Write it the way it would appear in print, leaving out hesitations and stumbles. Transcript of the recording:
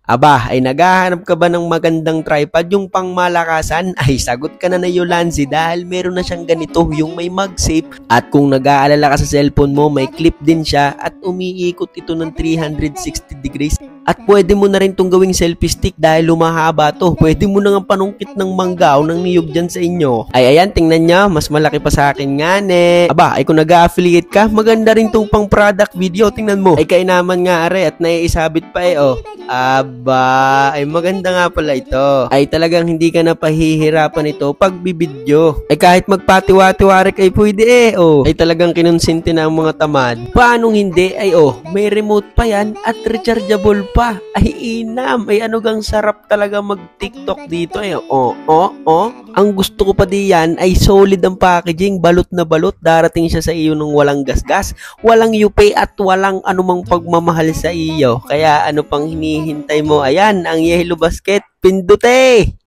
Aba, ay naghahanap ka ba ng magandang tripod yung pangmalakasan? Ay sagot ka na Yolanzi dahil meron na siyang ganito yung may MagSafe at kung nag-aalala ka sa cellphone mo may clip din siya at umiikot ito ng 360 degrees at pwede mo na rin itong gawing selfie stick dahil lumahaba to. Pwede mo na nga panungkit ng mangga o ng niyog dyan sa inyo. Ay ayan, tingnan nyo, mas malaki pa sa akin nga ne. Aba, ay kung nag-affiliate ka, maganda rin itong pang product video, tingnan mo. Ay kainaman nga are at naiisabit pa oh. Aba, ay maganda nga pala ito. Ay talagang hindi ka na pahihirapan ito pag bibidyo. Ay kahit magpatiwa-tiwarik ay pwede oh. Ay talagang kinonsinti na ang mga tamad. Paanong hindi? Ay oh, may remote pa yan at rechargeable pa. Ay inam, ay ano gang sarap talaga mag-TikTok dito eh. Ang gusto ko pa diyan ay solid ang packaging, balot na balot. Darating siya sa iyo nung walang gasgas, walang UP at walang anumang pagmamahal sa iyo. Kaya ano pang hinihintay mo? Ayan, ang Yellow Basket, pindute!